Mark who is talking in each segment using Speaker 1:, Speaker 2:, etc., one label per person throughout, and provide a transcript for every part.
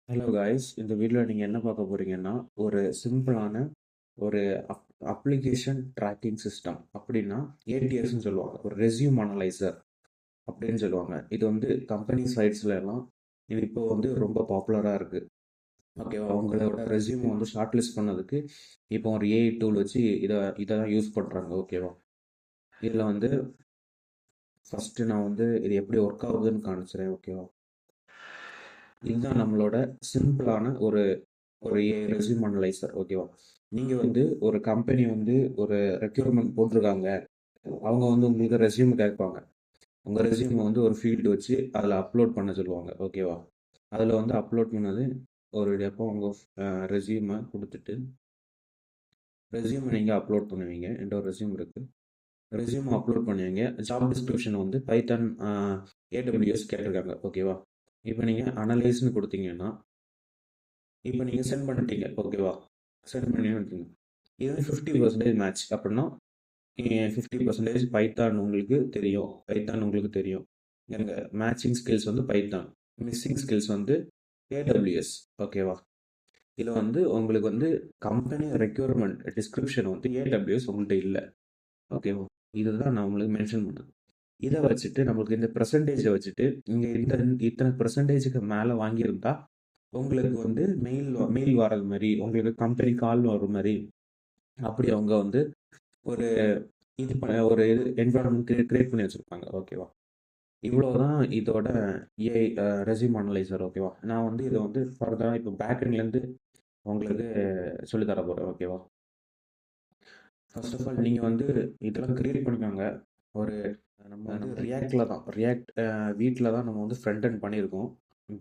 Speaker 1: Hello guys, இந்த வீடியோவில் நீங்கள் என்ன பார்க்க போறீங்கன்னா, ஒரு சிம்பிளான ஒரு அப்ளிகேஷன் ட்ராக்கிங் சிஸ்டம் அப்படின்னா ஏடிஎஸ்ன்னு சொல்லுவாங்க. ஒரு ரெஸ்யூம் அனலைசர் அப்படின்னு சொல்லுவாங்க. இது வந்து கம்பெனி சைட்ஸ்ல எல்லாம் இது இப்போ வந்து ரொம்ப பாப்புலராக இருக்குது. ஓகேவா? அவங்களோட ரெஸ்யூம் வந்து ஷார்ட் லிஸ்ட் பண்ணதுக்கு இப்போ ஒரு ஏஐ டூல் வச்சு இதை தான் யூஸ் பண்ணுறாங்க. ஓகேவா? இதில் வந்து ஃபஸ்ட்டு நான் வந்து இது எப்படி ஒர்க் ஆகுதுன்னு காமிச்சிடுறேன். ஓகேவா? இதுதான் நம்மளோட சிம்பிளான ஒரு ஒரு ரெஸ்யூம் அனலைசர். ஓகேவா? நீங்கள் வந்து ஒரு கம்பெனி வந்து ஒரு ரெக்யூர்மெண்ட் போட்டிருக்காங்க. அவங்க வந்து உங்களுக்கு ரெஸ்யூம் கேட்பாங்க. உங்கள் ரெஸ்யூமை வந்து ஒரு ஃபீல்டு வச்சு அதில் அப்லோட் பண்ண சொல்லுவாங்க. ஓகேவா? அதில் வந்து அப்லோட் பண்ணது ஒரு எப்போ உங்கள் ரெஸ்யூமை கொடுத்துட்டு ரெஸ்யூமை நீங்கள் அப்லோட் பண்ணுவீங்க. என்கிட்ட ஒரு ரெஸ்யூம் இருக்குது. ரெஸ்யூமை அப்லோட் பண்ணுவீங்க. ஜாப் டிஸ்கிரிப்ஷன் வந்து பைத்தான் ஏடபிள்யூஎஸ் கேட்டிருக்காங்க. ஓகேவா? இப்போ நீங்கள் அனலைஸ்னு கொடுத்தீங்கன்னா இப்போ நீங்கள் சென்ட் பண்ணிட்டீங்க. ஓகேவா? சென்ட் பண்ணி இது 50% மேட்ச் அப்படின்னா 50% பைத்தான் உங்களுக்கு தெரியும். எனக்கு மேட்சிங் ஸ்கில்ஸ் வந்து பைத்தான், மிஸ்ஸிங் ஸ்கில்ஸ் வந்து ஏடபிள்யூஎஸ். ஓகேவா? இதில் வந்து உங்களுக்கு வந்து கம்பெனி ரெக்யூர்மெண்ட் டிஸ்கிரிப்ஷன் வந்து ஏடபிள்யூஎஸ் உங்கள்கிட்ட இல்லை. ஓகேவா? இதுதான் நான் உங்களுக்கு மென்ஷன் பண்ணது. இதை வச்சுட்டு நம்மளுக்கு இந்த பெர்சன்டேஜை வச்சுட்டு இங்கே இத்தனை பெர்சன்டேஜுக்கு மேலே வாங்கியிருந்தா உங்களுக்கு வந்து மெயில் வர்றது மாதிரி, உங்களுக்கு கம்பெனி கால் வர மாதிரி அப்படி அவங்க வந்து ஒரு ஒரு இது என்வரான்மெண்ட் கிரியேட் பண்ணி வச்சுருப்பாங்க. ஓகேவா? இவ்வளோதான் இதோட ஏஐ ரெஸ்யூம் அனலைசர். ஓகேவா? நான் வந்து இதை வந்து ஃபர்தராக இப்போ பேக்எண்ட்லேருந்து உங்களுக்கு சொல்லித்தர போகிறேன். ஓகேவா? ஃபர்ஸ்ட் ஆஃப் ஆல் நீங்கள் வந்து இதெல்லாம் கிரியேட் பண்ணிக்கோங்க. ஒரு நம்ம வந்து ரியாக்ட் வீட்டில் தான் நம்ம வந்து ஃப்ரண்ட் எண்ட் பண்ணியிருக்கோம்.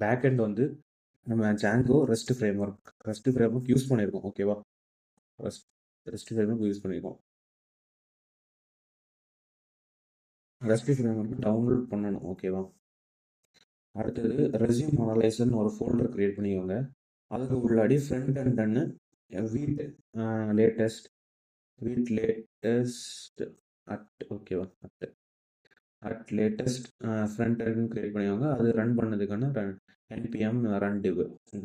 Speaker 1: பேக் எண்ட் வந்து நம்ம Django rest frame work use பண்ணியிருக்கோம். ஓகேவா? Rest rest frame work use பண்ணியிருக்கோம். ரெஸ்ட் ஃப்ரேம் ஒர்க் டவுன்லோட் பண்ணணும். ஓகேவா? அடுத்தது ரெஸ்யூம் அனலைசர்னு ஒரு ஃபோல்டர் கிரியேட் பண்ணிக்கோங்க. அதுக்கு உள்ளாடி ஃப்ரண்ட் அண்ட்னு வீட் லேட்டஸ்ட் லேட்டஸ்ட் ஓகேவா at latest front end create பண்ணிக்கோங்க. அது ரன் பண்ணதுக்கான npm run dev.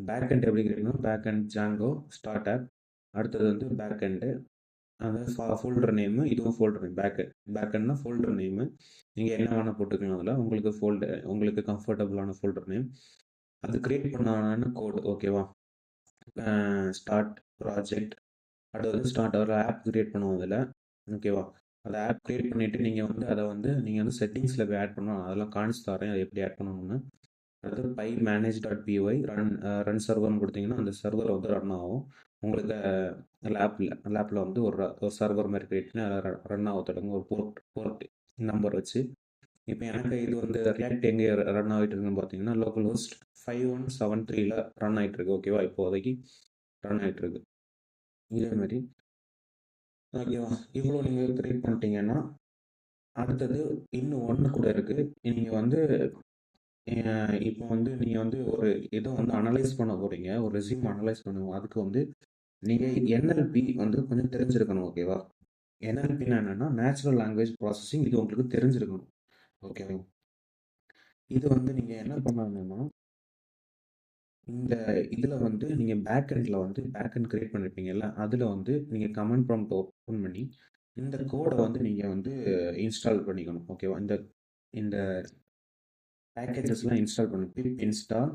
Speaker 1: Back end எப்படி கிரியேட் பண்ணணும்? Back end Django start app. அடுத்தது வந்து பேக் அண்டு அந்த ஃபோல்டர் நேமு, இதுவும் ஃபோல்டர் நேம். பேக்கெண்ட்னா ஃபோல்டர் நேமு. நீங்கள் என்ன வேணால் போட்டுக்கலாம். அதில் உங்களுக்கு கம்ஃபர்டபுளான ஃபோல்டர் நேம். அது கிரியேட் பண்ணான கோடு. ஓகேவா? Start project. அடுத்தது ஸ்டார்ட் ஒரு ஆப் கிரியேட் பண்ணுவோம் அதில். ஓகேவா? அதை ஆப் கிரியேட் பண்ணிவிட்டு நீங்கள் வந்து அதை வந்து நீங்கள் வந்து செட்டிங்ஸில் போய் ஆட் பண்ணணும். அதெல்லாம் காணிச்சு தரேன் அது எப்படி ஆட் பண்ணணும்னு. அடுத்து பை manage.py ரன் சர்வர்னு கொடுத்தீங்கன்னா அந்த சர்வர் வந்து ரன் ஆகும். உங்களுக்கு லேப்பில் வந்து ஒரு சர்வர் மாதிரி கிரியேட் பண்ணி அதை ரன் ஆக தொடங்க ஒரு போர்ட் நம்பர் வச்சு. இப்போ எனக்கு இது வந்து ரியாக்ட் எங்கே ரன் ஆகிட்டு இருக்குன்னு பார்த்தீங்கன்னா லோக்கல் ஹோஸ்ட் 5173 ரன் ஆகிட்டு இருக்கு. ஓகேவா? இப்போதைக்கு ரன் ஆகிட்டு இருக்கு. இதே மாதிரி ஓகேவா? இவ்வளோ நீங்கள் கிரியேட் பண்ணிட்டீங்கன்னா அடுத்தது இன்னும் ஒன்று கூட இருக்குது. நீங்கள் வந்து இப்போ வந்து நீங்கள் வந்து ஒரு இதை வந்து அனலைஸ் பண்ண போகிறீங்க. ஒரு ரெஸ்யூம் அனலைஸ் பண்ணுவோம். அதுக்கு வந்து நீங்கள் என்எல்பி வந்து கொஞ்சம் தெரிஞ்சிருக்கணும். ஓகேவா? என்எல்பின்னா என்னென்னா நேச்சுரல் லாங்குவேஜ் ப்ராசஸிங். இது உங்களுக்கு தெரிஞ்சிருக்கணும். ஓகேவா? இது வந்து நீங்கள் என்ன பண்ணணும்னா இந்த இதில் வந்து நீங்கள் பேக் எண்ட் கிரியேட் பண்ணியிருப்பீங்கல்ல, அதில் வந்து நீங்கள் கமெண்ட் ப்ராம்ப்ட் ஓப்பன் பண்ணி இந்த கோடை வந்து நீங்கள் வந்து இன்ஸ்டால் பண்ணிக்கணும். ஓகேவா? இந்த இந்த பேக்கேஜஸ்லாம் இன்ஸ்டால் பண்ணணும். பிப் இன்ஸ்டால்.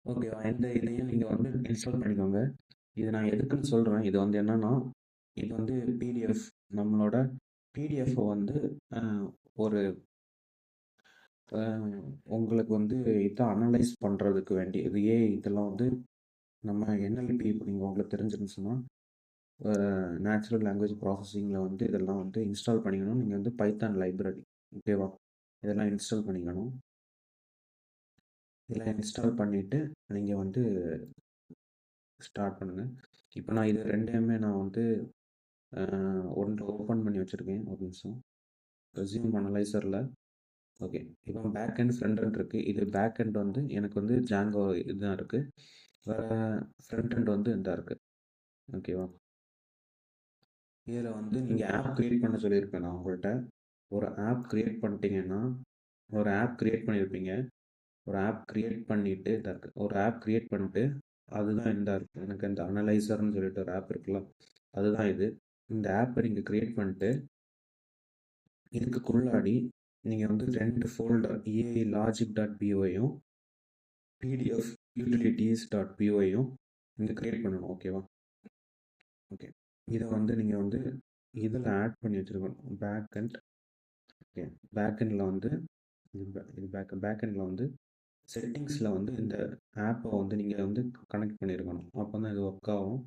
Speaker 1: ஓகேவா? இந்த இதையும் நீங்கள் வந்து இன்ஸ்டால் பண்ணிக்கோங்க. இது நான் எதுக்குன்னு சொல்கிறேன். இது வந்து என்னன்னா இது வந்து பிடிஎஃப். நம்மளோட பிடிஎஃப்பை வந்து ஒரு உங்களுக்கு வந்து இதை அனலைஸ் பண்ணுறதுக்கு வேண்டி இது இதெல்லாம் வந்து நம்ம என்எல்பி இப்போ நீங்கள் உங்களுக்கு தெரிஞ்சிருந்துச்சுன்னா நேச்சுரல் லாங்குவேஜ் ப்ராசஸிங்கில் வந்து இதெல்லாம் வந்து இன்ஸ்டால் பண்ணிக்கணும். நீங்கள் வந்து பைத்தான் லைப்ரரி. ஓகேவா? இதெல்லாம் இன்ஸ்டால் பண்ணிக்கணும். இதெல்லாம் இன்ஸ்டால் பண்ணிவிட்டு நீங்கள் வந்து ஸ்டார்ட் பண்ணுங்கள். இப்போ நான் இது ரெண்டையுமே நான் வந்து ஒன்று ஓப்பன் பண்ணி வச்சுருக்கேன். ஒரு நிமிஷம். ரெஸ்யூம் அனலைசரில் ஓகே. இப்போ பேக் அண்ட் ஃப்ரண்ட் எண்ட் இருக்குது. இது பேக் எண்ட் வந்து எனக்கு வந்து ஜாங்கோ இதுதான் இருக்குது. வேறு ஃப்ரண்ட் எண்ட் வந்து இதாக இருக்குது. ஓகேவா? இதில் வந்து நீங்கள் ஆப் கிரியேட் பண்ண சொல்லியிருப்பேன் நான் உங்கள்கிட்ட. ஒரு ஆப் கிரியேட் பண்ணிட்டீங்கன்னா ஒரு ஆப் கிரியேட் பண்ணியிருப்பீங்க. ஒரு ஆப் கிரியேட் பண்ணிட்டு ஒரு ஆப் கிரியேட் பண்ணிட்டு அதுதான் எனக்கு இந்த அனலைசர்னு சொல்லிட்டு ஒரு ஆப் இருக்குல்ல, அதுதான் இது. இந்த ஆப்பை நீங்கள் கிரியேட் பண்ணிட்டு இதுக்குள்ளாடி நீங்கள் வந்து 2 ஃபோல்டர் ஏஐ லாஜிக் டாட் பிஓயும் பிடிஎஃப் யூட்டிலிட்டிஸ் டாட் பிஓயும் நீங்கள் கிரியேட் பண்ணணும். ஓகேவா? ஓகே, இதை வந்து நீங்கள் வந்து இதில் ஆட் பண்ணி வச்சுருக்கணும். பேக்கெண்ட். ஓகே, பேக்கெண்டில் வந்து இது பேக்கெண்டில் வந்து செட்டிங்ஸில் வந்து இந்த ஆப்பை வந்து நீங்கள் வந்து கனெக்ட் பண்ணியிருக்கணும். அப்போ தான் இது ஒர்க் ஆகும்.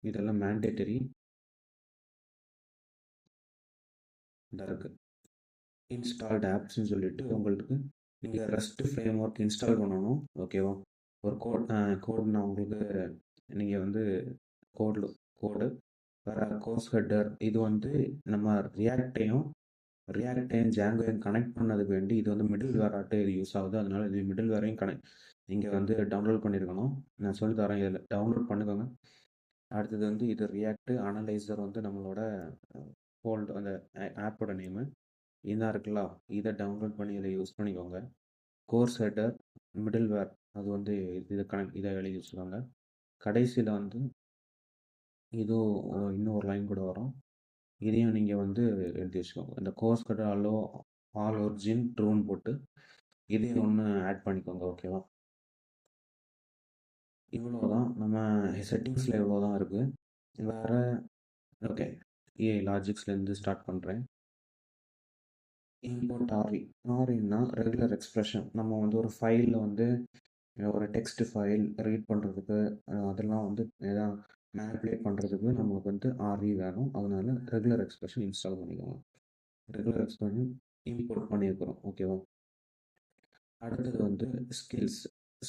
Speaker 1: இதெல்லாம் மேண்டேட்டரி. இதாக இருக்குது இன்ஸ்டால்டு ஆப்ஸ்ன்னு சொல்லிட்டு உங்களுக்கு நீங்கள் ரெஸ்ட் ஃப்ரேம் ஒர்க் இன்ஸ்டால் பண்ணணும். ஓகேவா? ஒரு கோட் நான் உங்களுக்கு நீங்கள் வந்து கோடு கோடு வேறு கோர்ஸ் ஹெட்டர். இது வந்து நம்ம ரியாக்டையும் ஜாங்கோவையும் கனெக்ட் பண்ணதுக்கு வேண்டி இது வந்து மிடில் வேராட்டு இது யூஸ் ஆகுது. அதனால இது மிடில் வேரையும் நீங்கள் வந்து டவுன்லோட் பண்ணியிருக்கணும். நான் சொல்லி தரேன், இதில் டவுன்லோட் பண்ணுக்கோங்க. அடுத்தது வந்து இது ரியாக்ட் அனலைசர் வந்து நம்மளோட அந்த ஆப்போட நேமு இதாக இருக்குல்ல, இதை டவுன்லோட் பண்ணி இதை யூஸ் பண்ணிக்கோங்க. கோர்ஸ் ஹெட்டர் மிடில் வேர் அது வந்து இதை எழுதி வச்சுக்கோங்க. கடைசியில் வந்து இதுவும் இன்னொரு லைன் கூட வரும், இதையும் நீங்கள் வந்து எழுதி வச்சுக்கோங்க. இந்த கோர்ஸ் ஹெட்டர் ஆல் ஒரிஜின் ட்ரூன்னு போட்டு இதையும் ஒன்று ஆட் பண்ணிக்கோங்க. ஓகேவா? இவ்வளோ தான் நம்ம செட்டிங்ஸில், இவ்வளோ தான் இருக்குது. வேறு ஓகே, ஏஐ லாஜிக்ஸ்லேருந்து ஸ்டார்ட் பண்ணுறேன். இம்போர்ட் ஆர்இன்னா ரெகுலர் எக்ஸ்பிரஷன். நம்ம வந்து ஒரு ஃபைலில் வந்து ஒரு டெக்ஸ்ட் ஃபைல் ரீட் பண்ணுறதுக்கு அதெல்லாம் வந்து எதாவது மேனிப்புலேட் பண்ணுறதுக்கு நமக்கு வந்து ஆர்இ வேணும். அதனால ரெகுலர் எக்ஸ்பிரஷன் இன்ஸ்டால் பண்ணிக்கோங்க. ரெகுலர் எக்ஸ்பிரஷன் இம்போர்ட் பண்ணியிருக்கிறோம். ஓகேவா? அடுத்தது வந்து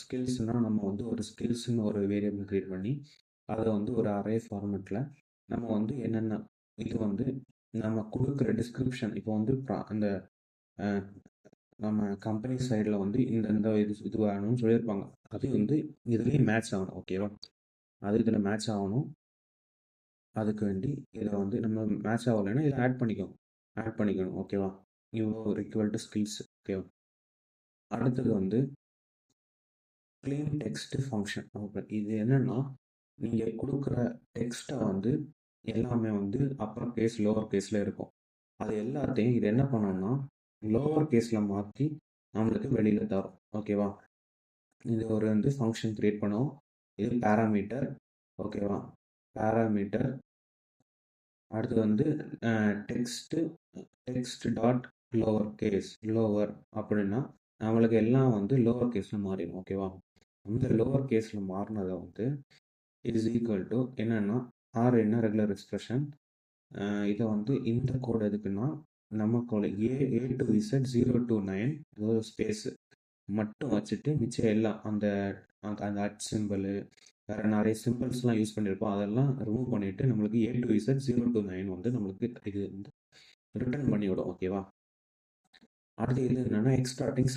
Speaker 1: ஸ்கில்ஸ்னால் நம்ம வந்து ஒரு ஸ்கில்ஸ்னு ஒரு வேரியபிள் க்ரியேட் பண்ணி அதை வந்து ஒரு அரே ஃபார்மெட்டில் நம்ம வந்து என்னென்ன இது வந்து நம்ம கொடுக்குற டிஸ்கிரிப்ஷன். இப்போ வந்து அந்த நம்ம கம்பெனி சைடில் வந்து இந்த இது வேணும்னு சொல்லியிருப்பாங்க. அது வந்து இதுலேயும் மேட்ச் ஆகணும். ஓகேவா? அது இதில் மேட்ச் ஆகணும். அதுக்கு வேண்டி இதை வந்து நம்ம மேட்ச் ஆகலைன்னா இதை ஆட் பண்ணிக்கணும். ஓகேவா? இவ்வளோ ஈக்குவல் டு ஸ்கில்ஸ். ஓகேவா? அடுத்தது வந்து க்ளீன் டெக்ஸ்ட் ஃபங்க்ஷன். இது என்னென்னா, நீங்கள் கொடுக்குற டெக்ஸ்ட்டை வந்து எல்லாமே வந்து அப்பர் கேஸ் லோவர் கேஸில் இருக்கும். அது எல்லாத்தையும் இது என்ன பண்ணணும்னா லோவர் கேஸில் மாற்றி நம்மளுக்கு வெளியில் தரும். ஓகேவா? இது ஒரு வந்து ஃபங்க்ஷன் க்ரியேட் பண்ணுவோம். இது பேராமீட்டர். ஓகேவா? பேராமீட்டர். அடுத்து வந்து டெக்ஸ்ட் டாட் லோவர் அப்படின்னா நம்மளுக்கு எல்லாம் வந்து லோவர் கேஸில் மாறிடும். ஓகேவா? இந்த லோவர் கேஸில் மாறினதை வந்து இஸ் ஈக்குவல் டு என்னென்னா ஆர் என்ன ரெகுலர் எக்ஸ்பிரஷன். இதை வந்து இந்த கோட் எதுக்குன்னா நமக்கு ஏ டு இசட் 0 to 9 ஒரு ஸ்பேஸு மட்டும் வச்சுட்டு மிச்சம் எல்லாம் அந்த அந்த அட் சிம்பிள் வேறு நிறைய சிம்பிள்ஸ்லாம் யூஸ் பண்ணியிருப்போம். அதெல்லாம் ரிமூவ் பண்ணிவிட்டு நம்மளுக்கு ஏ டு இசட் 0 to 9 வந்து நம்மளுக்கு இது வந்து ரிட்டர்ன் பண்ணிவிடும். ஓகேவா? அடுத்து இது என்னென்னா எக்ஸ்ட்ராக்டிங்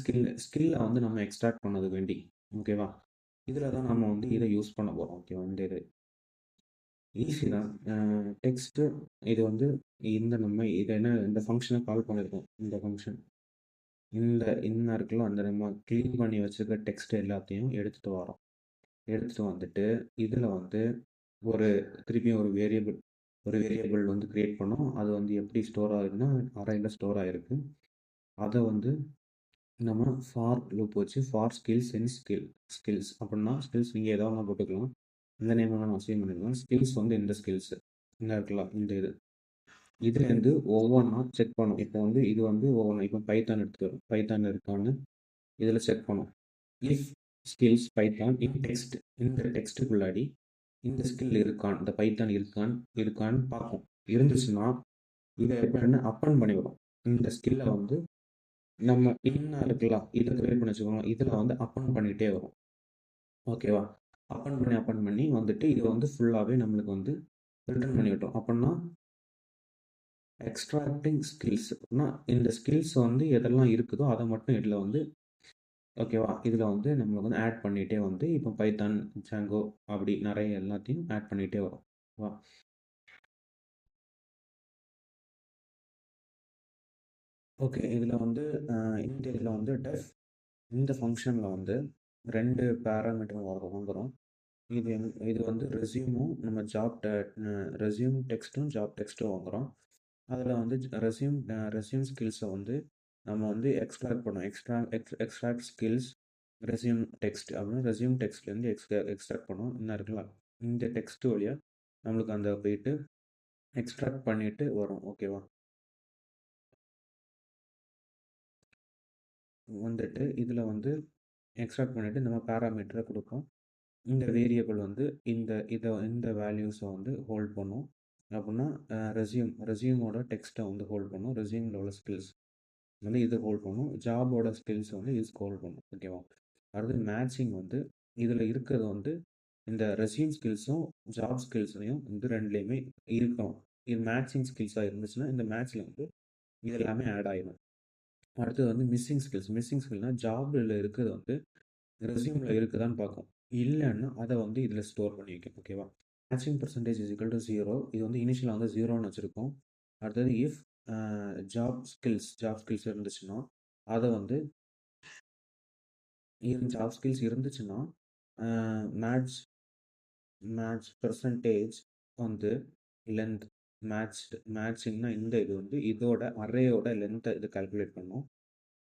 Speaker 1: ஸ்கில்லை வந்து நம்ம எக்ஸ்ட்ராக்ட் பண்ணது வேண்டி. ஓகேவா? இதில் தான் நம்ம வந்து இதை யூஸ் பண்ண போகிறோம். ஓகேவா? இந்த இது ஈஸி தான். டெக்ஸ்ட்டு இது வந்து இதை இந்த ஃபங்க்ஷனை கால் பண்ணியிருக்கோம். இந்த ஃபங்க்ஷன் இந்த இருக்குல்ல, அந்த நம்ம க்ளீன் பண்ணி வச்சுருக்க டெக்ஸ்ட் எல்லாத்தையும் எடுத்துகிட்டு வந்துட்டு இதில் வந்து திருப்பியும் ஒரு வேரியபிள் வந்து க்ரியேட் பண்ணோம். அது வந்து எப்படி ஸ்டோர் ஆகுதுன்னா அரேயில் ஸ்டோர் ஆகிருக்கு. அதை வந்து நம்ம ஃபார் லூப் வச்சு ஃபார் ஸ்கில்ஸ் அப்படின்னா ஸ்கில்ஸ் நீங்கள் எதாவது போட்டுக்கலாம். இந்த நேம் நான் அசைன் பண்ணிக்கலாம். ஸ்கில்ஸ் வந்து இந்த ஸ்கில்ஸு இங்கே இருக்கலாம். இந்த இதுலேருந்து ஒவ்வொன்றா செக் பண்ணும். இப்போ வந்து இது வந்து இப்போ பைத்தான் இருக்கான்னு இதில் செக் பண்ணும். இஃப் ஸ்கில்ஸ் பைத்தான் இந்த டெக்ஸ்ட்டுக்குள்ளாடி இந்த ஸ்கில் இருக்கான், இந்த பைத்தான் இருக்கான்னு பார்க்கும். இருந்துச்சுன்னா இதை எப்படின்னு அப்பன் பண்ணிவிடும். இந்த ஸ்கில்லை வந்து நம்ம இருக்கலாம் இதை கிரியேட் பண்ணி வச்சுக்கோங்க. இதில் வந்து அப்பன் பண்ணிகிட்டே வரும். ஓகேவா? அப்பன் பண்ணி வந்துட்டு இது வந்து ஃபுல்லாகவே நம்மளுக்கு வந்து ரிட்டர்ன் பண்ணி விட்டோம். அப்படின்னா எக்ஸ்ட்ராக்டிங் ஸ்கில்ஸ் அப்படின்னா இந்த ஸ்கில்ஸ் வந்து எதெல்லாம் இருக்குதோ அதை மட்டும் இதில் வந்து ஓகேவா? இதில் வந்து நம்மளுக்கு வந்து ஆட் பண்ணிகிட்டே வந்து இப்போ பைத்தான் ஜாங்கோ அப்படி நிறைய எல்லாத்தையும் ஆட் பண்ணிகிட்டே வரும். ஓகேவா? ஓகே, இதில் வந்து இந்த இதில் வந்து இந்த ஃபங்க்ஷனில் வந்து 2 பேராமீட்டர் வாங்குகிறோம். இது வந்து ரெஸ்யூமும் நம்ம ரெஸ்யூம் டெக்ஸ்ட்டும் ஜாப் டெக்ஸ்ட்டும் வாங்குகிறோம். அதில் வந்து ரெஸ்யூம் ஸ்கில்ஸை வந்து நம்ம வந்து எக்ஸ்ட்ராக்ட் பண்ணோம். எக்ஸ்ட்ராக்ட் ஸ்கில்ஸ் ரெஸ்யூம் டெக்ஸ்ட் அப்படின்னு ரெஸ்யூம் டெக்ஸ்ட்லேருந்து எக்ஸ்ட்ராக்ட் பண்ணோம். என்ன இருக்குல்ல, இந்த டெக்ஸ்ட் வழியாக நம்மளுக்கு அந்த போயிட்டு எக்ஸ்ட்ராக்ட் பண்ணிட்டு வரும். ஓகேவா? வந்துட்டு இதில் வந்து எக்ஸ்ட்ராக்ட் பண்ணிவிட்டு நம்ம பேராமீட்டரை கொடுப்போம். இந்த வேரியபிள் வந்து இந்த வேல்யூஸை வந்து ஹோல்ட் பண்ணும். அப்படின்னா ரெஸ்யூமோட டெக்ஸ்ட்டை வந்து ஹோல்ட் பண்ணும். ரெஸ்யூமில் உள்ள ஸ்கில்ஸ் வந்து இது ஹோல்ட் பண்ணும். ஜாபோட ஸ்கில்ஸ் வந்து இது ஹோல்ட் பண்ணும். ஓகேவா? அடுத்து மேட்சிங் வந்து இதில் இருக்கிறது வந்து இந்த ரெஸ்யூம் ஸ்கில்ஸும் ஜாப் ஸ்கில்ஸ்லையும் வந்து ரெண்டுலேயுமே இருக்கும். இது மேட்சிங் ஸ்கில்ஸாக இருந்துச்சுன்னா இந்த மேட்ச்சில் வந்து இது எல்லாமே ஆட் ஆகிடும். அடுத்தது வந்து மிஸ்ஸிங் ஸ்கில்ஸ்னால் ஜாபில் இருக்கிறது வந்து ரெஸ்யூமில் இருக்குதான்னு பார்க்கும். இல்லைன்னா அதை வந்து இதில் ஸ்டோர் பண்ணி வைக்கும். ஓகேவா? Matching percentage is equal to 0. இது வந்து இனிஷியலாக வந்து 0ன்னு வச்சுருக்கோம். அடுத்தது இஃப் ஜாப் ஸ்கில்ஸ் இருந்துச்சுன்னா அதை வந்து ஜாப் ஸ்கில்ஸ் இருந்துச்சுன்னா மேட்ச் பர்சன்டேஜ் வந்து லென்த் மேட்சிங்னா இந்த இது வந்து இதோட அரேயோட லென்த்தை இது கால்குலேட் பண்ணும்.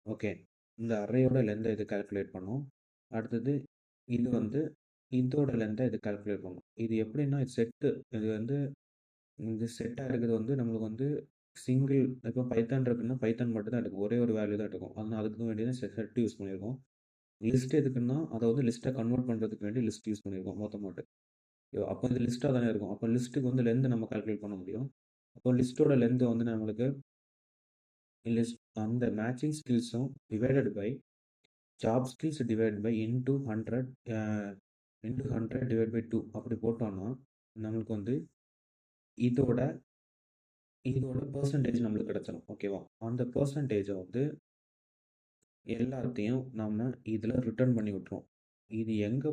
Speaker 1: ஓகே, இந்த அரேயோட லென்த்தை இது கால்குலேட் பண்ணும். அடுத்தது இது வந்து இதோட லென்த்தை இது கால்குலேட் பண்ணும். இது எப்படின்னா இது வந்து இந்த செட்டாக இருக்கிறது வந்து நம்மளுக்கு வந்து சிங்கிள். இப்போ பைத்தான் இருக்குன்னா பைத்தான் மட்டும் தான் எடுக்கும். ஒரே ஒரு வேல்யூ தான் எடுக்கும். அதனால் அதுக்கு வேண்டியது செட் யூஸ் பண்ணியிருக்கோம். லிஸ்ட் எதுக்குன்னா அதை வந்து லிஸ்ட்டை கன்வெர்ட் பண்ணுறதுக்கு வேண்டி லிஸ்ட் யூஸ் பண்ணியிருக்கோம் மொத்தமாட்டு. அப்போ இந்த லிஸ்ட்டாக தானே இருக்கும். அப்போ லிஸ்ட்டுக்கு வந்து லென்த் நம்ம கால்குலேட் பண்ண முடியும். அப்போ லிஸ்ட்டோட லென்த் வந்து நம்மளுக்கு அந்த மேட்சிங் ஸ்கில்ஸும் divided by job skills divide by into 100 divide by 2 அப்படி போட்டோம்னா நம்மளுக்கு வந்து இதோட பர்சன்டேஜ் நம்மளுக்கு கிடச்சிடும். ஓகேவா? அந்த பர்சன்டேஜை வந்து எல்லாத்தையும் நம்ம இதில் ரிட்டர்ன் பண்ணி விட்டுரும். இது எங்கே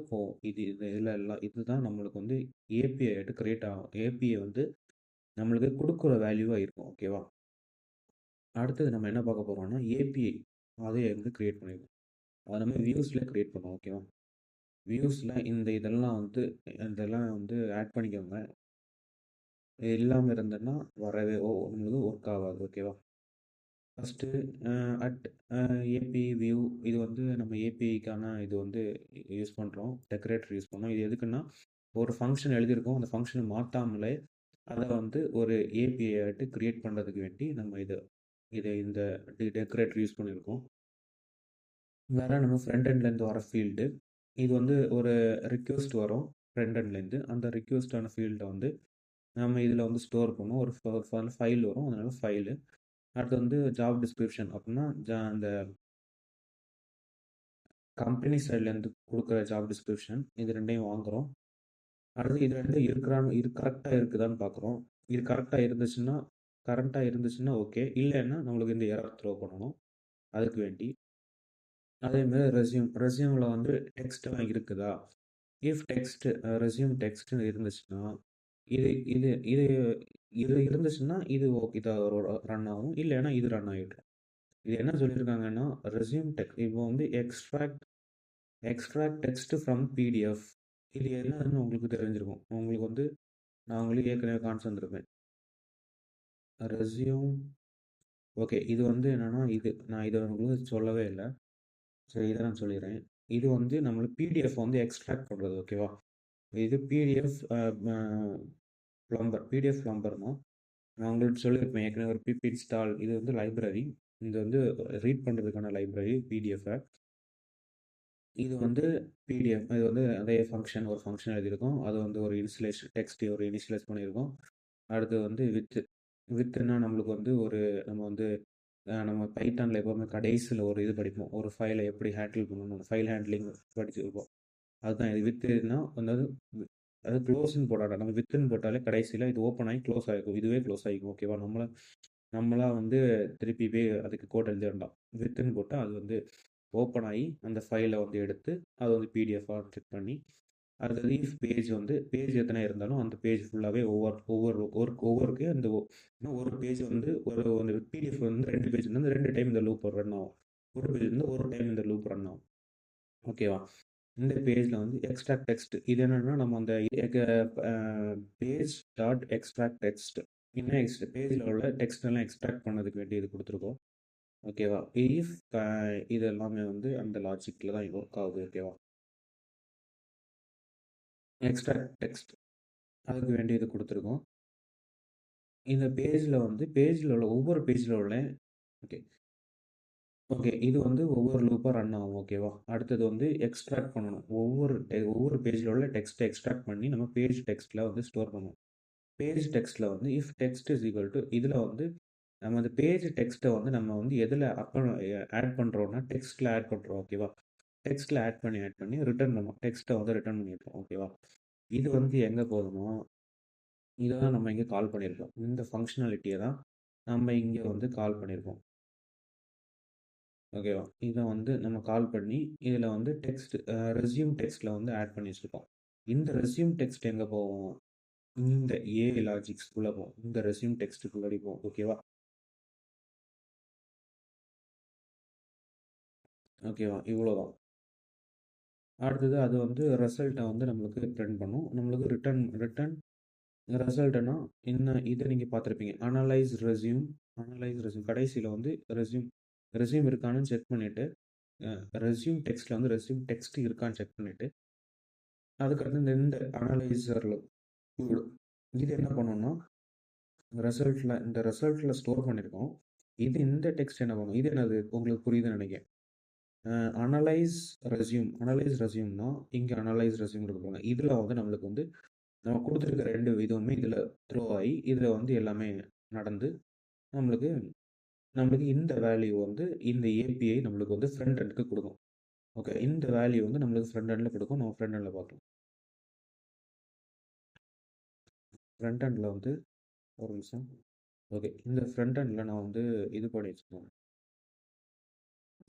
Speaker 1: இதில் எல்லாம் இதுதான் நம்மளுக்கு வந்து ஏபிஐ ஆகிட்டு கிரியேட் ஆகும். ஏபிஐ வந்து நம்மளுக்கு கொடுக்குற வேல்யூவாக இருக்கும். ஓகேவா? அடுத்தது நம்ம என்ன பார்க்க போகிறோம்னா ஏபிஐ அதை வந்து க்ரியேட் பண்ணிடுவோம். அதை நம்ம வியூஸில் க்ரியேட் பண்ணுவோம். ஓகேவா? வியூஸில் இதெல்லாம் வந்து ஆட் பண்ணிக்கோங்க. இல்லாமல் இருந்ததுன்னா நம்மளுக்கு ஒர்க் ஆகாது. ஓகேவா? ஃபஸ்ட்டு ஏபிஐ வியூ இது வந்து நம்ம ஏபிஐக்கான இது வந்து யூஸ் பண்ணுறோம். டெக்கரேட்டர் யூஸ் பண்ணுறோம். இது எதுக்குன்னா ஒரு ஃபங்க்ஷன் எழுதியிருக்கோம். அந்த ஃபங்க்ஷனை மாற்றாமலே அதை வந்து ஒரு ஏபிஐ ஆகிட்டு க்ரியேட் பண்ணுறதுக்கு வேண்டி நம்ம இந்த டெக்கரேட்டர் யூஸ் பண்ணியிருக்கோம். வேறு நம்ம ஃப்ரண்ட் எண்ட்லேருந்து வர ஃபீல்டு இது வந்து ஒரு ரிக்வெஸ்ட் வரும் ஃப்ரண்ட் எண்ட்லேருந்து. அந்த ரிக்வெஸ்டான ஃபீல்டை வந்து நம்ம இதில் வந்து ஸ்டோர் பண்ணுவோம். ஒரு ஃபைல் வரும். அதனால் ஃபைலு. அடுத்து வந்து ஜாப் டிஸ்கிரிப்ஷன் அப்படின்னா அந்த கம்பெனி சைட்லேருந்து கொடுக்குற ஜாப் டிஸ்கிரிப்ஷன் இது ரெண்டையும் வாங்குகிறோம். அடுத்து இது ரெண்டும் கரெக்டாக இருக்குதான்னு பார்க்குறோம். இது கரெக்டாக இருந்துச்சுன்னா ஓகே. இல்லைன்னா நம்மளுக்கு இந்த எரர் த்ரோ பண்ணணும். அதுக்கு வேண்டி அதேமாதிரி ரெஸ்யூமில் வந்து டெக்ஸ்ட்டெல்லாம் இருக்குதா, இஃப் ரெஸ்யூம் டெக்ஸ்ட்னு இருந்துச்சுன்னா இது இது இது இது இருந்துச்சுன்னா இது ஓகே இதை ரன் ஆகும். இல்லைன்னா இது ரன் ஆகிடும். இது என்ன சொல்லியிருக்காங்கன்னா ரெஸ்யூம் டெக்ஸ்ட் இப்போ வந்து எக்ஸ்ட்ராக்ட் டெக்ஸ்ட் ஃப்ரம் பிடிஎஃப். இது என்னன்னு உங்களுக்கு தெரிஞ்சிருக்கும். உங்களுக்கு வந்து நான் உங்களுக்கு ஏற்கனவே காமிச்சு வந்திருப்பேன். Resume okay. இது வந்து என்னென்னா நான் இதை உங்களுக்கு சொல்லவே இல்லை. சரி, இதை நான் சொல்லிடுறேன். இது வந்து நம்மளுக்கு பிடிஎஃப் வந்து எக்ஸ்ட்ராக்ட் பண்ணுறது. ஓகேவா? இது பிடிஎஃப் ப்ளம்பர்னா நான் உங்களுக்கு சொல்லியிருப்பேன் ஏற்கனவே ஒரு பிப் இன்ஸ்டால். இது வந்து லைப்ரரி. இது வந்து ரீட் பண்ணுறதுக்கான லைப்ரரி பிடிஎஃப்பை. இது வந்து பிடிஎஃப் இது வந்து அதே ஒரு ஃபங்க்ஷன் எழுதியிருக்கோம். அது வந்து ஒரு இனிஷியலைஸ் பண்ணியிருக்கோம். அடுத்து வந்து வித்துன்னா நம்மளுக்கு வந்து நம்ம பைத்தானில் எப்போவுமே கடைசியில் ஒரு இது படிப்போம். ஒரு ஃபைலை எப்படி ஹேண்டில் பண்ணணும், ஃபைல் ஹேண்ட்லிங் படிச்சிருப்போம். அதுதான் இது வித்துன்னா அது க்ளோஸ்ன்னு போடாடா. நம்ம வித்துன்னு போட்டாலே கடைசியில் இது ஓப்பன் ஆகி க்ளோஸ் ஆகிருக்கும். இதுவே க்ளோஸ் ஆகிக்கும். ஓகேவா? நம்மளா வந்து திருப்பி போய் அதுக்கு கோட் எழுத வேண்டாம். வித்துன்னு போட்டால் அது வந்து ஓப்பன் ஆகி அந்த ஃபைலை வந்து எடுத்து அதை வந்து பிடிஎஃபாக செக் பண்ணி அடுத்தது இஃப் பேஜ் எத்தனை இருந்தாலும் அந்த பேஜ் ஃபுல்லாகவே ஒவ்வொருக்கு அந்த ஒரு பேஜ் வந்து ஒரு பிடிஎஃப் வந்து 2 பேஜ் இருந்தால் 2 டைம் இந்த லூப் ரன் ஆகும். ஒரு பேஜ்லேருந்து ஒரு டைம் இந்த லூப் ரன் ஆகும். ஓகேவா? இந்த பேஜில் வந்து எக்ஸ்ட்ராக்ட் டெக்ஸ்ட் இது என்னென்னா நம்ம அந்த பேஜ் டாட் எக்ஸ்ட்ராக்ட் டெக்ஸ்ட் இன்னும் பேஜில் உள்ள டெக்ஸ்ட் எல்லாம் எக்ஸ்ட்ராக்ட் பண்ணதுக்கு வேண்டி இது கொடுத்துருக்கோம். ஓகேவா? இஃப் இது எல்லாமே வந்து அந்த லாஜிக்கில் தான் ஒர்க் ஆகுது. ஓகேவா? எக்ஸ்ட்ராக்ட் டெக்ஸ்ட் அதுக்கு வேண்டி இது கொடுத்துருக்கோம். இந்த பேஜில் வந்து பேஜில் உள்ள ஒவ்வொரு பேஜில் உள்ள ஓகே ஓகே இது வந்து ஒவ்வொரு லூப்பாக ரன் ஆகும். ஓகேவா? அடுத்தது வந்து எக்ஸ்ட்ராக்ட் பண்ணணும். ஒவ்வொரு பேஜில் உள்ள டெக்ஸ்ட்டை எக்ஸ்ட்ராக்ட் பண்ணி நம்ம பேஜ் டெக்ஸ்ட்டில் வந்து ஸ்டோர் பண்ணுவோம். பேஜ் டெக்ஸ்ட்டில் வந்து if text is equal to இதில் வந்து நம்ம அந்த பேஜ் டெக்ஸ்ட்டை வந்து நம்ம வந்து எதில் ஆட் பண்ணுறோன்னா டெக்ஸ்ட்டில் ஆட் பண்ணுறோம். ஓகேவா? டெக்ஸ்ட்டில் ஆட் பண்ணி ரிட்டர்ன் பண்ணுவோம். டெக்ஸ்ட்டை வந்து ரிட்டர்ன் பண்ணியிருக்கோம். ஓகேவா? இது வந்து எங்கே போகணுமோ இதை தான் நம்ம இங்கே கால் பண்ணியிருக்கோம். இந்த ஃபங்க்ஷனாலிட்டியை தான் நம்ம இங்கே வந்து கால் பண்ணியிருக்கோம். ஓகேவா? இதை வந்து நம்ம கால் பண்ணி இதில் வந்து டெக்ஸ்ட் ரெஸ்யூம் டெக்ஸ்ட்டில் வந்து ஆட் பண்ணி வச்சுருக்கோம். இந்த ரெஸ்யூம் டெக்ஸ்ட் எங்கே போவோம்? இந்த ஏ லாஜிக்ஸ்குள்ளே போகும். இந்த ரெஸ்யூம் டெக்ஸ்ட்டுக்குள்ளே போகும். ஓகேவா? ஓகேவா? இவ்வளோதான். அடுத்தது அது வந்து ரிசல்ட்டை வந்து நம்மளுக்கு பிரிண்ட் பண்ணும். நம்மளுக்கு ரிட்டர்ன் ரிசல்ட்னா இன்னும் இதை நீங்கள் பார்த்துருப்பீங்க. அனலைஸ் ரெஸ்யூம் கடைசியில் வந்து ரெஸ்யூம் இருக்கான்னு செக் பண்ணிவிட்டு ரெஸ்யூம் டெக்ஸ்ட்டில் வந்து ரெஸ்யூம் டெக்ஸ்ட் இருக்கான்னு செக் பண்ணிவிட்டு அதுக்கடுத்து இந்த அனலைசரில் இது என்ன பண்ணணும்னா இந்த ரிசல்ட்டில் ஸ்டோர் பண்ணியிருக்கோம். இந்த டெக்ஸ்ட் என்ன பண்ணும்? இது என்னது உங்களுக்கு புரியுதுன்னு நினைக்கிறேன். அனலைஸ் ரெஸ்யூம்னா இங்கே அனலைஸ் ரெஸ்யூம் கொடுப்பாங்க. இதில் வந்து நம்மளுக்கு வந்து நம்ம கொடுத்துருக்க 2 இதுவுமே இதில் த்ரோ ஆகி இதில் வந்து எல்லாமே நடந்து நம்மளுக்கு இந்த வேல்யூ வந்து இந்த ஏபிஐ நம்மளுக்கு வந்து ஃப்ரண்ட் எண்டுக்கு கொடுக்கும். ஓகே, இந்த வேல்யூ வந்து நம்மளுக்கு ஃப்ரண்ட் எண்டில் கொடுக்கும். நம்ம ஃப்ரண்ட் எண்டில் பார்க்கலாம். ஃப்ரண்ட் எண்டில் வந்து ஒரு நிமிஷம். ஓகே, இந்த ஃப்ரண்ட் எண்டில் நான் வந்து இது பண்ணி வச்சுக்கோங்க.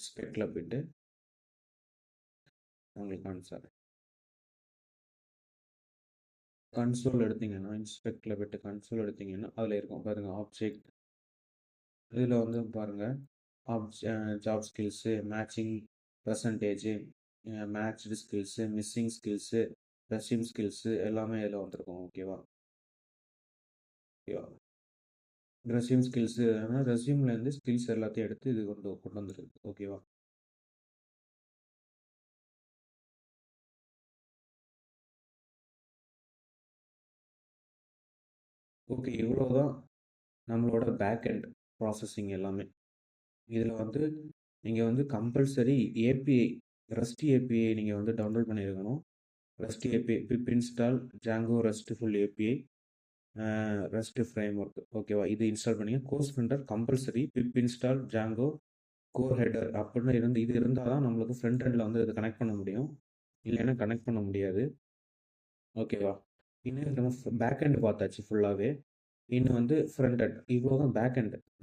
Speaker 1: ஸ்பெக்கில் போயிட்டு உங்களுக்கு காமிச்சார். கன்சோல் எடுத்தீங்கன்னா இன்ஸ்பெக்டில் போய்ட்டு கன்சோல் எடுத்தீங்கன்னா அதில் இருக்கும் பாருங்கள் ஆப்ஜெக்ட். இதில் வந்து பாருங்கள் job skills, matching percentage, matched skills, missing skills, resume skills எல்லாமே இதில் வந்துருக்கும். ஓகேவா? ரெஸ்யூம் ஸ்கில்ஸு ஆனால் ரெஸ்யூம்லேருந்து ஸ்கில்ஸ் எல்லாத்தையும் எடுத்து இது கொண்டு வந்துருக்கு. ஓகேவா? ஓகே, இவ்வளோதான் நம்மளோட பேக் எண்ட் ப்ராசஸிங் எல்லாமே. இதில் வந்து நீங்கள் வந்து கம்பல்சரி ஏபிஐ ரெஸ்ட் ஏபிஐ நீங்கள் வந்து டவுன்லோட் பண்ணியிருக்கணும். Rest API pip install Django restful API rest framework. ஓகேவா? இது இன்ஸ்டால் பண்ணி கோர்ஸ் ஃப்ரண்டர் compulsory pip install Django cors header அப்படின்னு இது இருந்தால் தான் நம்மளுக்கு ஃப்ரண்ட் எண்டில் வந்து இதை கனெக்ட் பண்ண முடியும். இல்லைன்னா கனெக்ட் பண்ண முடியாது. ஓகேவா? இன்னும் நம்ம பேக் எண்டு பார்த்தாச்சு ஃபுல்லாகவே. இன்னும் வந்து ஃப்ரண்ட் எண்ட் இவ்வளோ தான்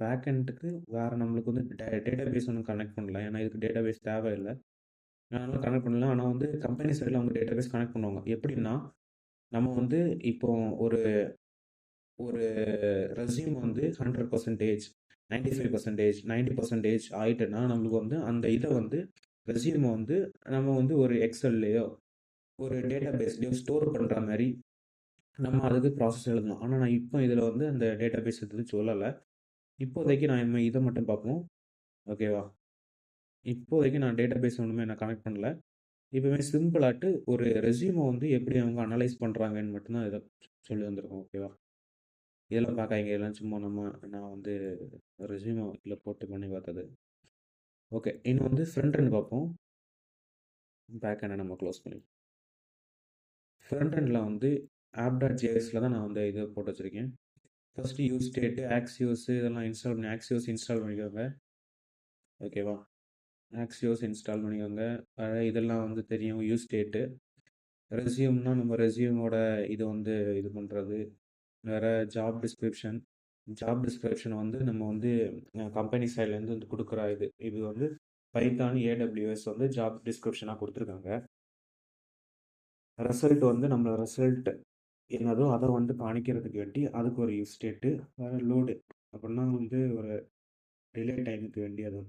Speaker 1: பேக் எண்டுக்கு வேறு நம்மளுக்கு வந்து டேட்டா பேஸ் ஒன்றும் கனெக்ட் பண்ணல. ஏன்னா இதுக்கு டேட்டா பேஸ் தேவையில்லை. அதனால் கனெக்ட் பண்ணல. ஆனால் வந்து கம்பெனி சைடில் அவங்க டேட்டா பேஸ் கனெக்ட் பண்ணுவாங்க. எப்படின்னா நம்ம வந்து இப்போ ஒரு ரெஸ்யூம் வந்து 100%, 95%, 90% ஆகிட்டுன்னா நம்மளுக்கு வந்து அந்த இதை வந்து ரெஸ்யூமை வந்து நம்ம வந்து ஒரு எக்ஸல்லையோ ஒரு டேட்டா பேஸ்லையோ ஸ்டோர் பண்ணுற மாதிரி நம்ம அதுக்கு ப்ராசஸ் எழுதணும். ஆனால் நான் இப்போ இதில் வந்து அந்த டேட்டா பேஸ் எதுவும் சொல்லலை. இப்போதைக்கு நான் இதை மட்டும் பார்ப்போம். ஓகேவா? இப்போதைக்கு நான் டேட்டா பேஸ் ஒன்றுமே நான் கனெக்ட் பண்ணல. இப்போவே சிம்பிளாட்டு ஒரு ரெஸ்யூமை வந்து எப்படி அவங்க அனலைஸ் பண்ணுறாங்கன்னு மட்டும்தான் இதை சொல்லி வந்திருக்கோம். ஓகேவா? இதெல்லாம் பார்க்காதீங்க. இதெல்லாம் சும்மா நான் வந்து ரெஸ்யூமை இதில் போட்டு பண்ணி பார்த்தது. ஓகே, இன்னும் வந்து ஃப்ரண்ட் எண்ட் பார்ப்போம். பேக் எண்டை நம்ம க்ளோஸ் பண்ணி ஃப்ரண்ட் எண்டில் வந்து app.jsல தான் நான் வந்து இது போட்டு வச்சுருக்கேன். ஃபஸ்ட்டு யூஸ் ஸ்டேட்டு ஆக்சியோஸு இதெல்லாம் ஆக்சியோஸ் இன்ஸ்டால் பண்ணிக்கோங்க. ஓகேவா? ஆக்சியோஸ் இன்ஸ்டால் பண்ணிக்கோங்க. இதெல்லாம் வந்து தெரியும். யூஸ் ஸ்டேட்டு ரெஸ்யூம்னா நம்ம ரெஸ்யூமோட இது வந்து இது பண்ணுறது. வேறு ஜாப் டிஸ்கிரிப்ஷன் வந்து நம்ம வந்து கம்பெனி சைட்லேருந்து வந்து கொடுக்குற இது வந்து பைத்தான் ஏடபிள்யூஎஸ் வந்து ஜாப் டிஸ்கிரிப்ஷனாக கொடுத்துருக்காங்க. ரிசல்ட் வந்து நம்ம ரிசல்ட் என்னதோ அதை வந்து காணிக்கிறதுக்கு வேண்டி அதுக்கு ஒரு யூஸ் ஸ்டேட்டு வேறு லோடு அப்படின்னா வந்து ஒரு டிலே டைமுக்கு வேண்டி அது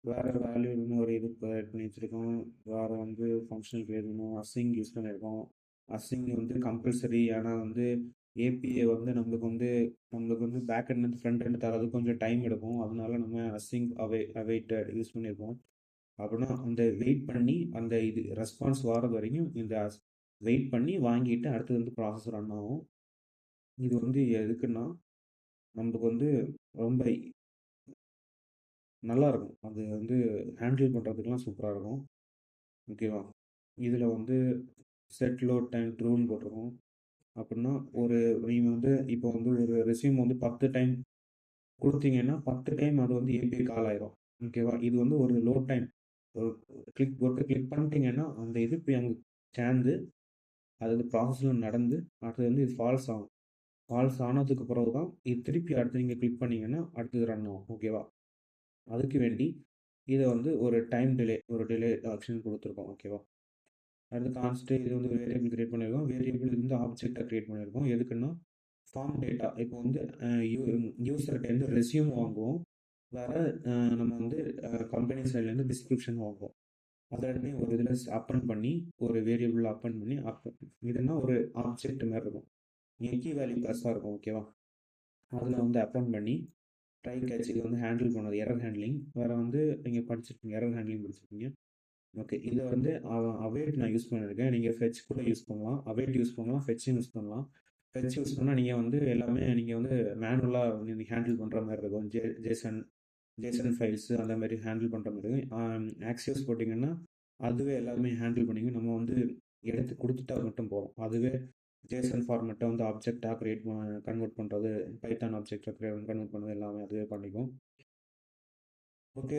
Speaker 1: வேறு வேல்யூன்னு ஒரு இது ஆட் பண்ணி வச்சுருக்கோம். வேறு வந்து ஃபங்க்ஷனல் வேணும் அசிங் யூஸ் பண்ணியிருக்கோம். அசிங் வந்து கம்பல்சரி. ஏன்னா வந்து ஏபிஐ வந்து நம்மளுக்கு வந்து பேக் எண்ட் ஃப்ரண்ட் எண்ட் தரது கொஞ்சம் டைம் எடுக்கும். அதனால நம்ம அசிங் அவைட்டட் யூஸ் பண்ணியிருக்கோம். அப்படின்னா அந்த வெயிட் பண்ணி அந்த இது ரெஸ்பான்ஸ் வர்றது வரைக்கும் இந்த வெயிட் பண்ணி வாங்கிட்டு அடுத்தது வந்து ப்ராசஸ் ரன் ஆகும். இது வந்து எதுக்குன்னா நம்மளுக்கு வந்து ரொம்ப நல்லாயிருக்கும். அது வந்து ஹேண்டில் பண்ணுறதுக்குலாம் சூப்பராக இருக்கும். ஓகேவா? இதில் வந்து செட் லோட் டைம் ட்ரூன்னு போட்டிருக்கோம். அப்படின்னா நீங்கள் வந்து இப்போ வந்து ஒரு ரெஸ்யூம் வந்து 10 டைம் கொடுத்தீங்கன்னா 10 டைம் அது வந்து ஏபிஐ கால் ஆயிரும். ஓகேவா? இது வந்து ஒரு லோட் டைம் ஒரு கிளிக் பண்ணிட்டீங்கன்னா அந்த இது போய் அங்கே சேர்ந்து அது வந்து ப்ராசஸில் நடந்து அடுத்தது வந்து இது ஃபால்ஸ் ஆகும். ஃபால்ஸ் ஆனதுக்கு பிறகு தான் இது திருப்பி அடுத்து நீங்கள் கிளிக் பண்ணீங்கன்னா அடுத்தது ரன் ஆகும். ஓகேவா? அதுக்கு வேண்டி இதை வந்து ஒரு டிலே ஆப்ஷன் கொடுத்துருக்கோம். ஓகேவா? அடுத்து கான்ஸ்ட் இது வந்து வேரியபிள் கிரியேட் பண்ணியிருக்கோம். வேரியபிள் வந்து ஆப்ஜெக்டாக கிரியேட் பண்ணியிருக்கோம். எதுக்குன்னா ஃபார்ம் டேட்டா இப்போ வந்து யூசர்கிட்டேருந்து ரெஸ்யூம் வாங்குவோம். வேறு நம்ம வந்து கம்பெனி சைட்லேருந்து டிஸ்கிரிப்ஷன் வாங்குவோம். அதை ரெண்டுமே ஒரு இதில் அப்பன் பண்ணி ஒரு வேரியபிள் அப்பன் பண்ணி இதுனா ஒரு ஆப்ஜெக்ட் மாதிரி இருக்கும். கீ வேல்யூ ப்ளஸ்ஸாக இருக்கும். ஓகேவா? அதில் வந்து அப்பன் பண்ணி ட்ரை கேட்ச் இது வந்து ஹேண்டில் பண்ணது எரர் ஹேண்ட்லிங். வேறு வந்து நீங்கள் படிச்சிருக்கீங்க எரர் ஹேண்ட்லிங் படிச்சிருக்கீங்க. ஓகே. இதை வந்து அவைட் நான் யூஸ் பண்ணியிருக்கேன். நீங்கள் ஃபெட்ச் கூட யூஸ் பண்ணலாம். அவைட் யூஸ் பண்ணலாம். ஃபெட்சும் யூஸ் பண்ணலாம். ஃபெட்ச் யூஸ் பண்ணால் நீங்கள் வந்து எல்லாமே நீங்கள் வந்து மேனுவலாக நீங்கள் ஹேண்டில் பண்ணுற மாதிரி இருக்கும். ஜேசன் ஃபைல்ஸு அந்த மாதிரி ஹேண்டில் பண்ணுற மாதிரி இருக்கும். ஆக்சியோஸ் போட்டிங்கன்னா அதுவே எல்லாமே ஹேண்டில் பண்ணிக்கும். நம்ம வந்து எடுத்து கொடுத்துட்டா மட்டும் போதும். அதுவே ஜேசன் ஃபார்மெட்டை வந்து ஆப்ஜெக்டாக கன்வெர்ட் பண்ணுறது, பைத்தான் ஆப்ஜெக்டை கன்வெர்ட் பண்ணுறது எல்லாமே அதுவே பண்ணிக்கும். ஓகே.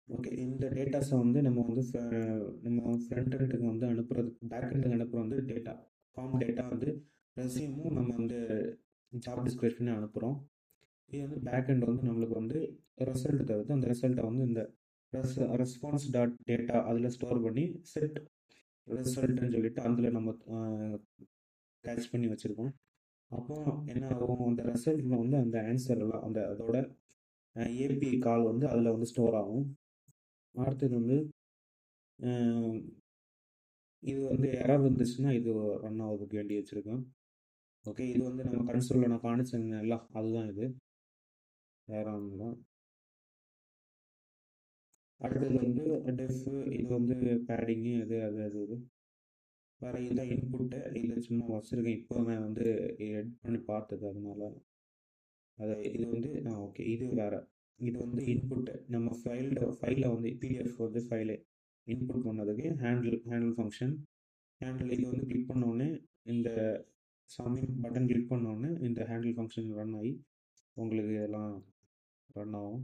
Speaker 1: ஓகே. இந்த டேட்டாஸை வந்து நம்ம ஃப்ரண்ட் எண்டுக்கு வந்து அனுப்புறது, பேக் எண்டுக்கு அனுப்புறது வந்து ஃபார்ம் டேட்டா வந்து ரெஸ்யூமும் நம்ம வந்து ஜாப் டிஸ்கிரிப்ஷனே அனுப்புகிறோம். இது வந்து பேக் எண்ட் வந்து நம்மளுக்கு வந்து ரிசல்ட் தருது. அந்த ரிசல்ட்டை வந்து இந்த ரெஸ்பான்ஸ் டாட் டேட்டா அதில் ஸ்டோர் பண்ணி செட் ரிசல்ட்னு சொல்லிட்டு அதில் நம்ம கேட்ச் பண்ணி வச்சுருக்கோம். அப்போ என்ன ஆகும், அந்த ரிசல்ட்டில் வந்து அந்த ஆன்சர் எல்லாம் அதோட ஏபிஐ கால் வந்து அதில் வந்து ஸ்டோர் ஆகும். அடுத்தது வந்து இது வந்து எரர் வந்துச்சுன்னா இது ரன் ஆகுதுக்கு வேண்டி வச்சுருக்கேன். ஓகே. இது வந்து நம்ம கன்சோலில் நான் காணிச்சேங்கல்ல, அதுதான் இது. வேற ஒன்றும் தான். அடுத்தது வந்து டெஃப் இது வந்து பேடிங்கு இது வேறு இதுதான் இன்புட்டு. இதில் சும்மா வச்சுருக்கேன். இப்போ நான் வந்து எட் பண்ணி பார்த்தது அதனால இது வந்து ஓகே. இது வேறு. இது வந்து இன்புட்டு நம்ம ஃபைலில் வந்து பிடிஎஃப் வந்து ஃபைலு இன்புட் பண்ணதுக்கு ஹேண்டில் ஃபங்க்ஷன். இது வந்து கிளிக் பண்ணோடனே இந்த சப்மிட் பட்டன் கிளிக் பண்ணோடனே இந்த ஹேண்டில் ஃபங்க்ஷன் ரன் ஆகி உங்களுக்கு இதெல்லாம் ரன் ஆகும்.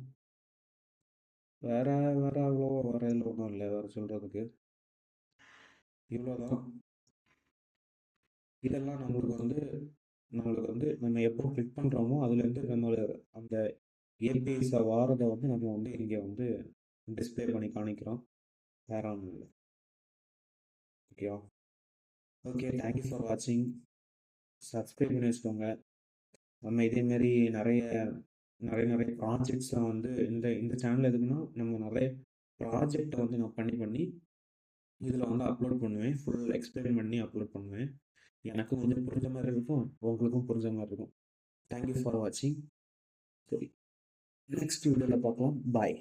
Speaker 1: வேறு அவ்வளோவா இதில் ஒன்றும் இல்லை வேறு சொல்கிறதுக்கு. இவ்வளோதான். இதெல்லாம் நம்மளுக்கு வந்து நம்ம எப்போ கிளிக் பண்ணுறோமோ அதுலேருந்து அந்த ஏபிஐஸை வாரதை வந்து நம்ம வந்து இங்கே வந்து டிஸ்பிளே பண்ணி காணிக்கிறோம். வேற ஒன்றும் இல்லை. ஓகேவா? ஓகே. தேங்க்யூ ஃபார் வாட்சிங். சப்ஸ்கிரைப் பண்ணி வச்சுக்கோங்க. நம்ம இதேமாரி நிறைய ப்ராஜெக்ட்ஸை வந்து இந்த சேனல் எதுக்குன்னா நம்ம நிறைய ப்ராஜெக்டை வந்து நான் பண்ணி இதில் வந்து அப்லோட் பண்ணுவேன். ஃபுல் எக்ஸ்பிளைன் பண்ணி அப்லோட் பண்ணுவேன். எனக்கும் கொஞ்சம் புரிஞ்ச மாதிரி இருக்கும், உங்களுக்கும் புரிஞ்ச மாதிரி இருக்கும். தேங்க்யூ ஃபார் வாட்சிங். சரி, நெக்ஸ்ட் வீடியோவில் பார்க்கலாம். பாய்.